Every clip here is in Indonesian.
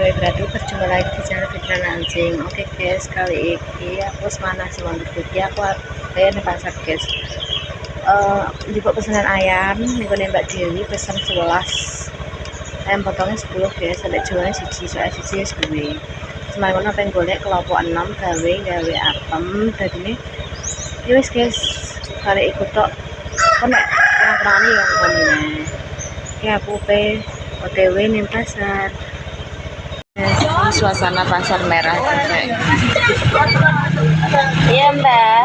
gawe beradu, berjumpa lagi di channel Fitran Anjing. Oke guys, kali ini aku semana sih iki aku kayak pasar guys. Juga pesanan ayam niku Mbak Dewi pesen 11. Ayam potongnya 10 guys, sampai jualnya siji, soalnya siji wis duwe. Semalam ono pengen golek kelompok 6 gawe apem dadine. Ya wis guys, kali ikut tok. Kok nek kurang-kurangane yang ngomongnya. Ya aku OTW nih pasar. Suasana pasar merah kayak. Iya Mbak.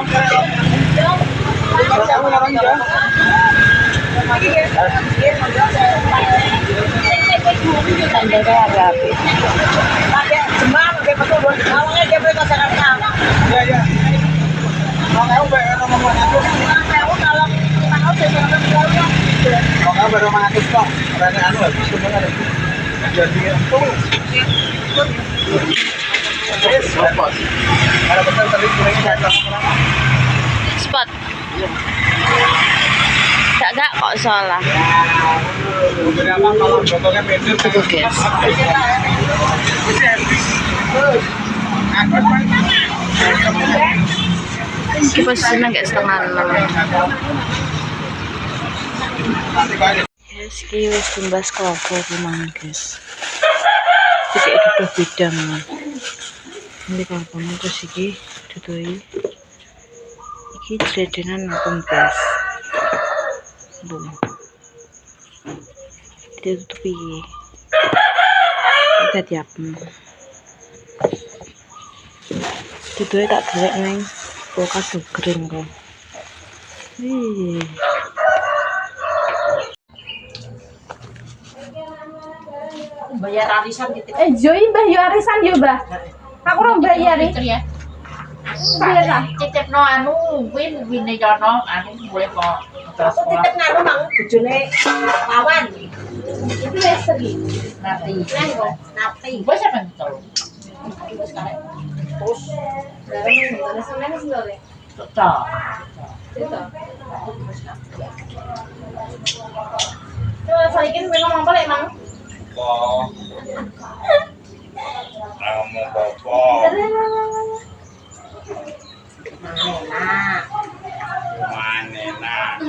Tandanya agak api. Baru mengatur kok, jadi Spot. Gak kok salah. Itu guys. Kita senang gak setengah 6. Yes, wis tumbas klopo gimana guys. Iki udah bidang. Ini klopo terus iki dudoi. Iki jedenan apem guys. Bum. Ditutupi. Dadi apem. Dudoi tak delek nang kulkas kering kok. Bayar arisan gitu. Joy mbah yo arisan yo mbah. Aku ora bayar ya. Bayar lah. Cecep no anu win jono anu boleh kok. Terus Titip nganu mang bojone lawan. Itu wis segi. nanti. Nanti. Gue siapa tahu. Terus bareng ngene sampeyan sing lho. Cocok. Coba saiki ngomong apa lek mang? ngomong bobo manena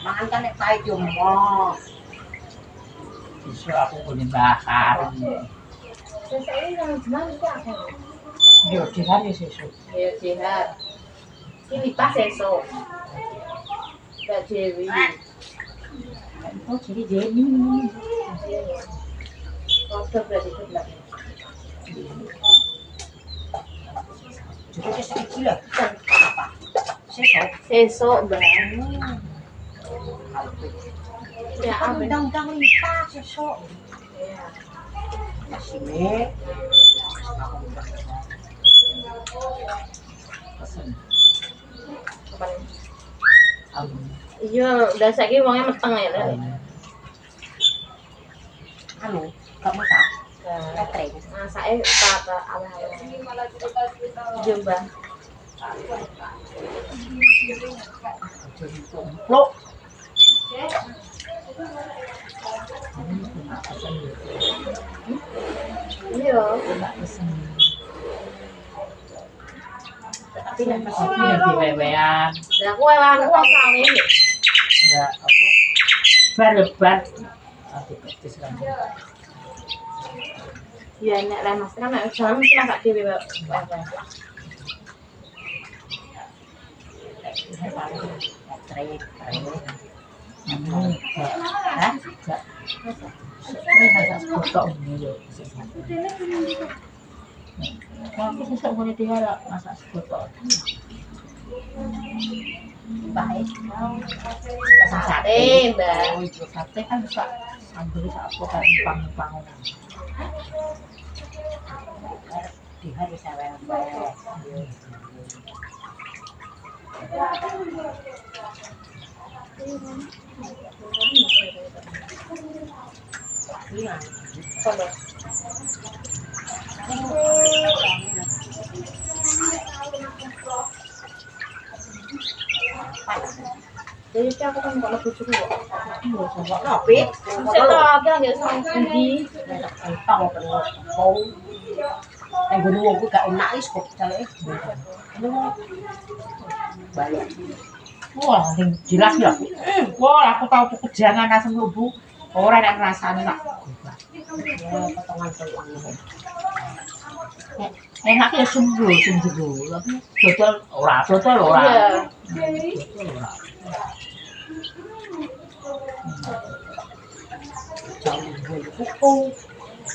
Mangan kan nek pae jomo. Isu aku punya bakar. Saya yang jenang itu apa? Yo jihad ya sesuk. Ya jihad. Ini pas esok. Mbak Dewi. Oh jadi Jenny. Waktu berarti itu belakang. Jadi kecil lah. Apa? Sesuk. Esok bang. Ya apa? Undang-undang lipat sesuk. Ya. Masih Iya, udah saiki wongnya meteng ya lho. Halo, kamu tak? Catering. Masake apa awal-awal. Jumba. Lo. Iya. Tapi nek pas iki di wewean. Lah aku wewan kok sawin. Ya apa? Bar-bar. Aku pedes kan. Ya nek lah Mas kan nek jalan mesti masak dhewe wewe. Hah? Ini masak kotok ini lho. Tapi sesuk boleh diharap masak kotok. Baik. Sate, Mbak. Oh, itu sate kan bisa ambil apa kan pang-pang. Di hari saya bayar. Iya. Coba. Jadi aku kan kalau bojoku kok. Kopi. Saya tahu aku nggak sama Budi. Tahu kan mau. Yang kedua gue gak enak is kok cale. Banyak. Wah, jelas ya. Wah, aku tahu tuh kejangan asam lubuk. Orang yang rasanya tak. Potongan tulang. Enak ya sumber. Tapi dodol ora. Iya.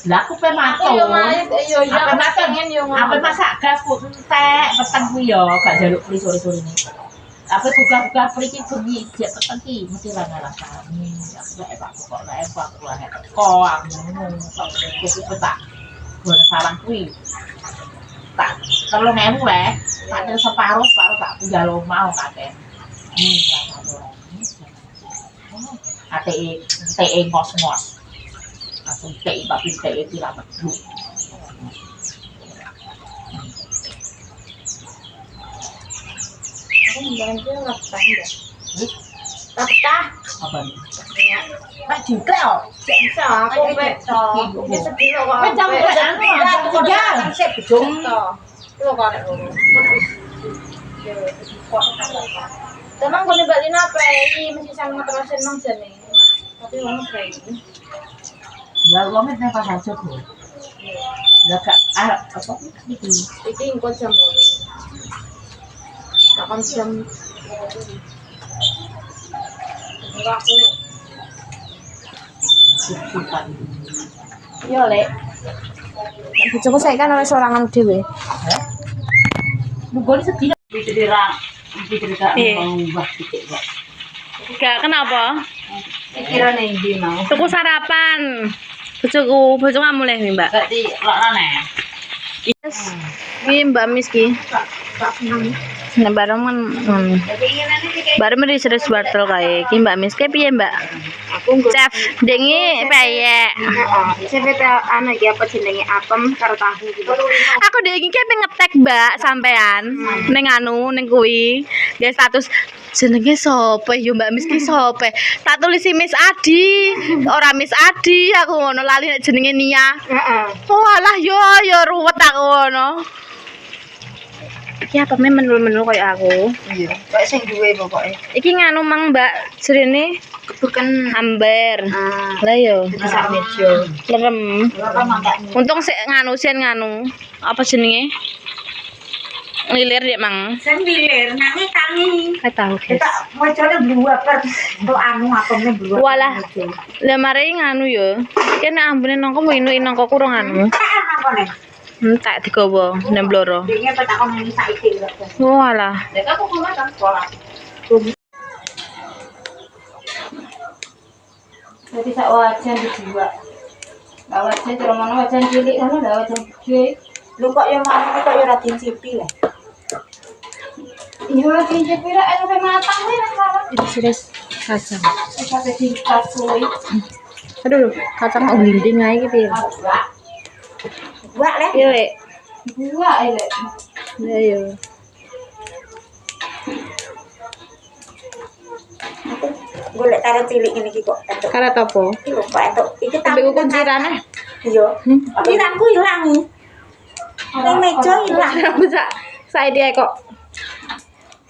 Lah aku pe maton. Apa maton? Apa masak gas kok entek peteng ku yo gak jaluk pri sore-sore ini. Apa buka-buka pri ki bengi jek peteng ki mesti ra ngrasani. Aku gak kok lah kok aku ngono kok petak. Gua salah kuwi. Tak 3.000 wae. Tak ada separuh tak tinggal mau kakek. TE ngos-ngos. Langsung TE tapi TE tidak betul. Aku ngomongin dia laptah ya. Laptah. Apa nih? Ya. Pak juga oh. Bisa aku beto. Ini sedih kok. Beto anu. Ya, sip bejong. Itu kok nek ngono. Teman gue balik apa ini masih sama terasin mang jane. Tapi ngono kayak ini. Lah wong nek pas aja kok. Lah gak apa iki? Iki engko jam 8. Kapan jam enggak aku. Susukan. Yo lek. Bojoku saiki kan oleh sorangan dhewe. Nunggu sedih diterang. Dicerita mau ubah titik kok. Gak kenapa? Pikiran ndi mau. Tuku sarapan. Bojoku mulai nih, Mbak. Gak di lokane. Yes. Ini Mbak Miss ki. Nah, bareng kan bareng meri serius wortel kae. Ki Mbak Miss ke piye, Mbak? Aku chef dengi peyek. Heeh. Chef ana iki apa jenenge apem karo tahu gitu. Aku dengi ki pengen ngetek, Mbak, sampean ning anu ning kuwi. Nggih status jenenge sopo yo Mbak Miss ki sopo? Tak tulisi Miss Adi, ora Miss Adi, aku ngono lali nek jenenge Nia. Heeh. Oh alah yo ruwet aku ngono. Iki apa menul-menul koyo aku. Iya, kayak sing duwe pokoke. Iki nganu mang Mbak Srene bukan amber. Lah yo. Sak mejo. Lerem. Ora mangkat. Untung sik nganu sen nganu. Apa jenenge? Lilir dek mang. Sing milir nangi tangi. Kayak tahu guys. Kita mojone bluwaper. Kok anu apemne bluwaper. Walah. Lah mare nganu yo. Kene ambune nangko minu nangko kurang anu. Apa nih? Tak digowo nembloro. Dene petak kon ini saiki lho. Walah. Lek aku kok makan sekolah. Jadi sak wajan dijual. Lah wajan terus mana wajan cilik kan ada wajan gede. Lu kok yo mau kok yo ra dincipi lho. Iya lagi cilik ora sampai matang nih sekarang. Ini serius kacang. Sampai dikasui. Aduh, kacang mau glinding ae iki piye? Buat leh. Piye, Lek? Dua elek. Ya yo. Golek karo cilik ngene iki kok. Entuk. Karat apa? Iki lho kok entuk. Iki Ambil kuncirane. Iya. Pirangku ilang. Ning meja ilang. Aku sak dia kok.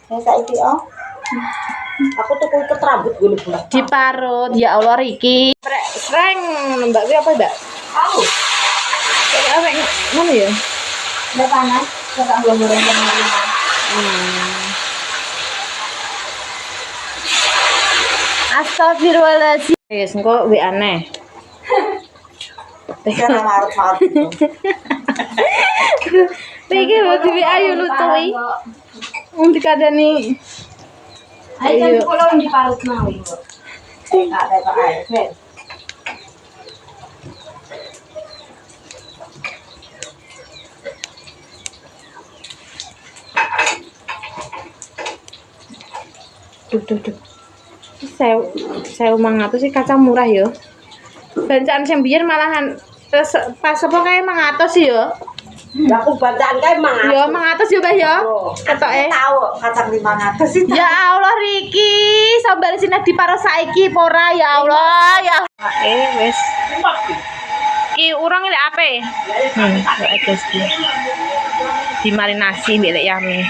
Ya saiki oh. Aku tuku iket rambut gue bulan. Diparut, ya Allah Riki. Sreng, Mbak kuwi apa, Mbak? Tahu. Kayak apa ngono ya? Udah panas. Enggak belum goreng-goreng. Astagfirullahaladzim. Wis engko wi aneh. Cara marut-marut. Iki waktu wi ayu lucu wi. Dikadani. Ayo kan kalau di parut mau ibu. Ada kok air. Duh. Saya mangatus sih kacang murah yo. Bancaan sing biyen malahan pas apa kae 100 yo. Lah aku bacaan kae mang. Ya 500 yo, Mbah ya. Ketoke. Tahu kacang 500 sih. Ya Allah Riki, sambal sini di paro saiki pora ya Allah ya. Wes. Ki urang lek ape? Lek guys ki. Dimarinasi mbek lek yami.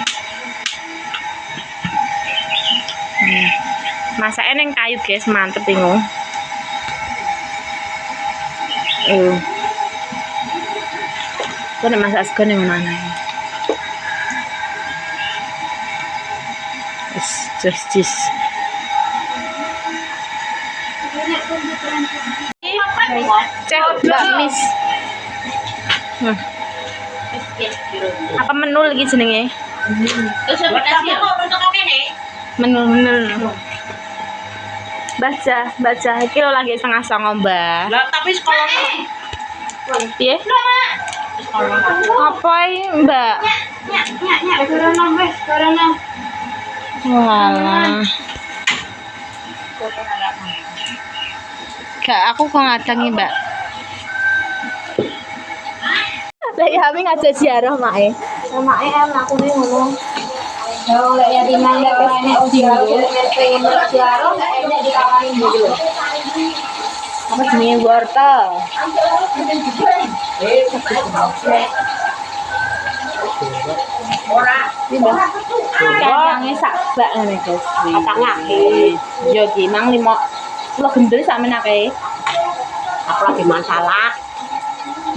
Masake ning kayu guys, mantep bingung. Kau nak masak sego ning mana? Just. Cek bakmis. Apa menu lagi jenenge? Menu. Baca. Iki lho lagi setengah 9, Mbak. Lah tapi sekolah Piye? Apa ini, Mbak? Walah. Gak, aku kok ngadangi, Mbak. Lek Yami ngajak ziarah mae. Mae mlakune ngono. Kalau lek ya timang lek enek ziarah, lek pengen ziarah gak enek dikawani dulu. Apa jenenge wortel? Ora. Kacangnya sak bak ngene, Guys. Kacang ngake. Yo ki mang 5 gendel sakmen akeh. Aku lagi masalah.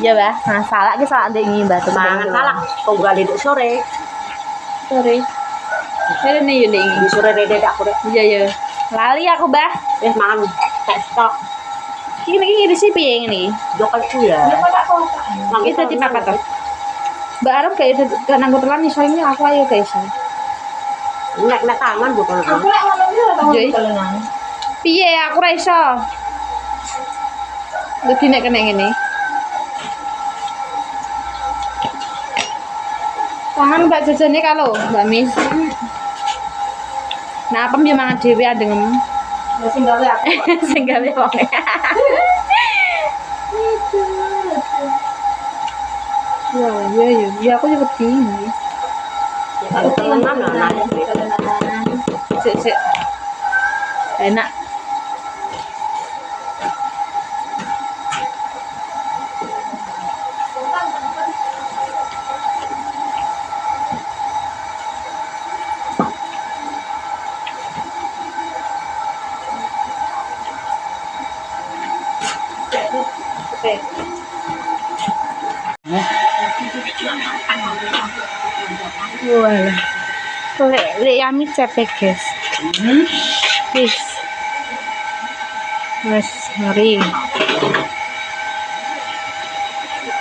Iya, Mbak. Masalah ki sak ndek ngi, Mbak. Mangan salah. Tunggal itu sore. Sore. Sore nih yo ndek ngi. Di sore rede aku rek. Iya. Lali aku, Mbak. Mangan tek stok. Iki ngirisi piye ngene? Jokelku ya. Iki dadi papat to. Mbak Arab kayak nanggo telan iso ini aku ayo guys. Nek tangan bukan. Aku lek ngono iki ora tau kelengan. Piye aku ora iso. Dadi nek kena ngene. Tangan Mbak jajane kalau Mbak Mis. Nah, apa yo mangan dhewe adengem. Ya sing gawe aku. Sing gawe wong. Ya aku juga bingung. Kalau kelengan lah. Sik. Enak. Wala. Le Yami cepet guys. Wis. Wes mari.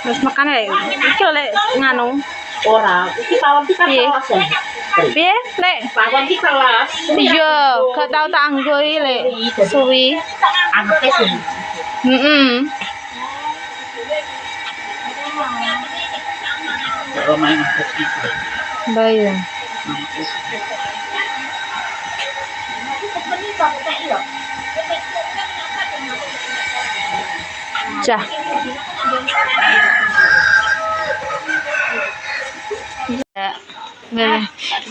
Terus makan iki oleh nganu. Ora, iki pawon iki kan Piye? kelas ya. Piye, Lek? Pawon iki kelas. Iya, gak tau tak anggo iki, Lek. Suwi. Angke sih. Bayu. Cah.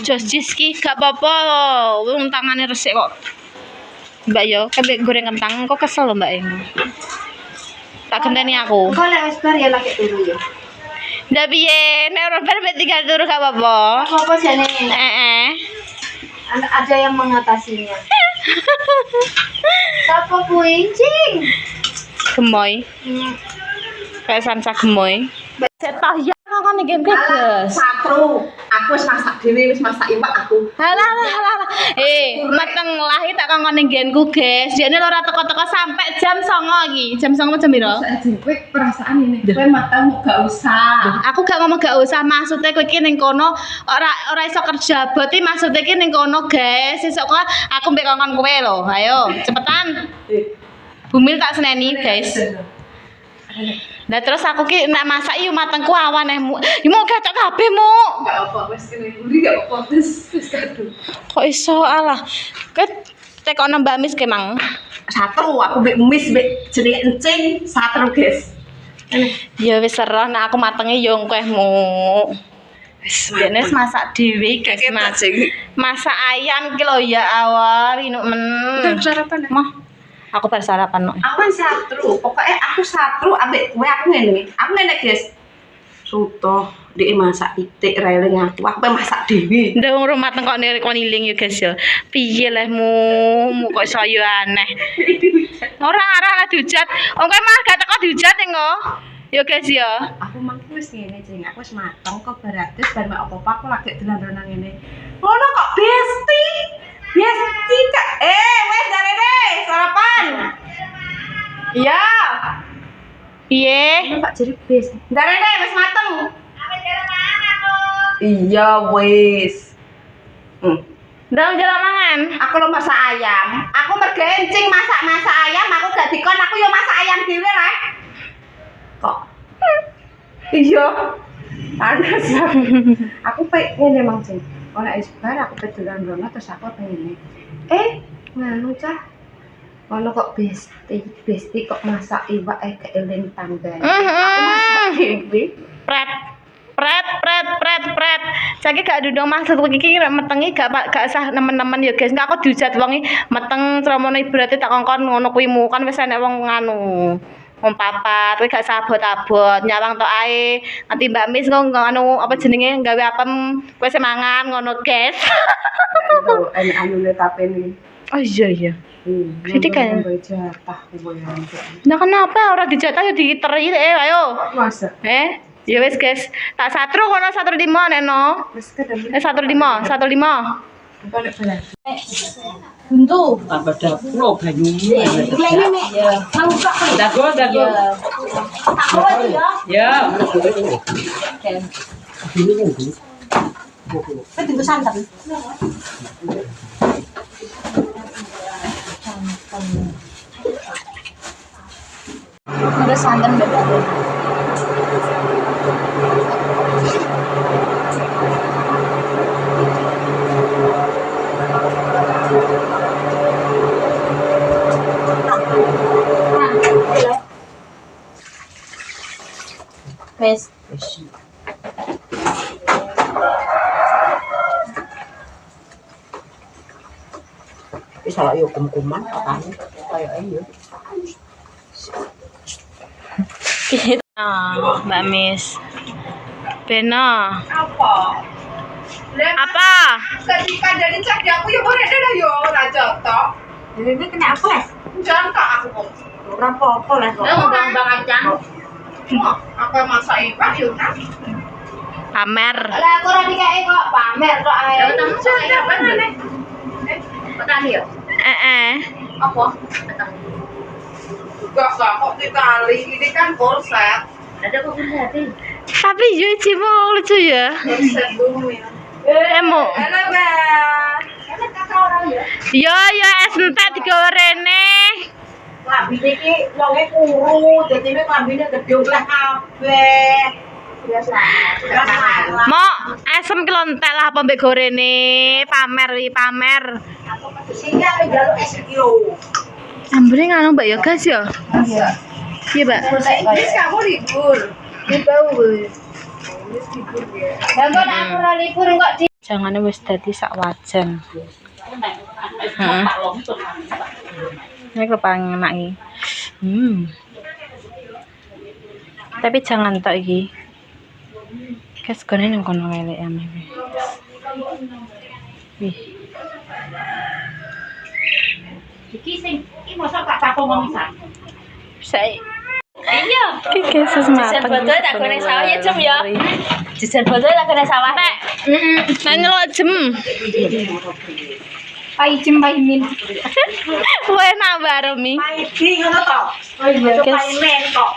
Jos ki gak apa-apa wong tangane resik kok. Mbak yo, kabeh goreng kentang kok kesel lho Mbak ini. Tak genteni aku. Kok lek wis bar ya lagi turu ya. Ndak piye, nek ora bar tinggal turu gak apa-apa. Apa jane? Ada yang mengatasinya. Sapa kuwi, Cing? gemoy. Kayak sansa gemoy. Setah ya kan iki guys. Satru, aku wis masak dhewe, wis masak iwak aku. Halah. Meteng lahi tak kongkon ning nggenku, guys. Jane ora teko-teko sampai jam 09.00 iki. Jam 09.00 jam piro? Kowe perasaan ini, kowe matamu gak usah. Aku gak ngomong gak usah, maksudnya kowe iki ning kono ora iso kerja, berarti maksudnya iki ning kono, guys. Sesuk kok aku mbek kongkon kowe lho. Ayo, cepetan. Bumil tak seneni, guys. Nah terus aku ki nek masak yo matengku awan mu. Yo mau kacok kabeh mu. Gak apa wis kene mburi gak apa wis kadung. Kok iso alah. Ket tekono Mbak Mis ke mang. Satru, aku mbek mis mbek jenenge encing, satru, guys. Ya wis serah nek aku matenge yo engkehmu. Wis dene masak dhewe guys, masak ayam ki lho ya awal inuk men. Sarapan. Mah aku bar sarapan kok. Aku kan satru, pokoknya aku satru ambek kowe aku ngene. Aku ngene, guys. Soto dhek masak pitik rele aku pe masak dhewe. Ndang urung mateng kok niling ya guys ya. Piye lehmu kok saya aneh. Ora arah diujat. Wong kowe mah gak teko diujat engko. Ya guys ya. Aku mangke wis ngene, Jeng. Aku wis mateng kok baratus bar mek apa-apa aku lagi dolan-dolan ngene. Ngono kok besti. Besti Kak. Wes darene sarapan. Iya. Piye? Ini Pak jadi besti. Darene wis mateng. Iya wis. Ndang jalan mangan. Aku lo masak ayam. Aku mergencing masak ayam. Aku gak dikon. Aku yo masak ayam dhewe rek. Kok? Iya. Panas. Aku pengen emang sih. Kalau isbar aku pedulan rono terus aku pengen. Nganu cah. Ono kok besti kok masak iwak keeling tangga. Aku masak dhewe. Pret. Saiki gak ndundung maksud iki metengi gak sah nemen-nemen ya guys. Enggak aku diujat wong meteng cramane berarti tak kongkon ngono kuwi mu kan wis enek wong nganu. Wong papat, kowe gak sabot-abot, nyawang tok ae. Nanti Mbak Mis ngono apa jenenge gawe apem, kowe semangan ngono guys. Enak anune tapene. Oh iya. Jadi kan jatah kowe. Nah kenapa ora dijatah ya diteri ayo. Masa? Ya wis guys, tak satru kono satru 5 nek no. Wis kedem. Satru 5. Engko nek belas. Buntu. Apa dapur banyu. Dago. Ya. Itu santan. Ada santan beda. Wes. Wis ala yo kum-kuman katane kaya yo. Mbak Mis. Bena. Apa? Apa? Ketika dari cek di aku ya boleh ada yo ora cocok. Ini kena apa? Jangan kak aku kok. Ora apa-apa lah kok. Bang kacang. Apa masak iwak yo kan? Pamer. Lah aku ora dikae kok pamer kok ae. Jangan bener nih. Petani ya? Apa? Enggak kok ditali. Ini kan korset. Ada kok hati. Tapi yo cimu lucu ya. Korset bumi. Emo. Halo, Bang. Enak kakak orang ya. Yo es entek digawe rene. Klambine iki wonge kuru, dadi nek klambine gedhe lah kabeh. Biasa. Mok, asem ki lontek lah apa mbek gorene. Pamer. Sehingga njaluk es kilo. Ambune nganu Mbak ya gas ya. Iya. Iya, Mbak. Wis kamu libur. Bangun aku ora libur kok di Jangane wis dadi sak wajan. Heeh. Ini kepengen enak iki. Tapi jangan tok iki. Kes gone nang kono elek ame. Wih. Iki sing iki mosok tak tapo memisan. Saya Iya. iki kesus mateng. Jajan botol tak goreng sawah ya, Jem ya. Jajan botol tak goreng sawah. Nek. Nang nyelok jem. Pai jem pai min. Kowe nak Mbak Romi. Pai di ngono to. Oh iya. Pai men kok.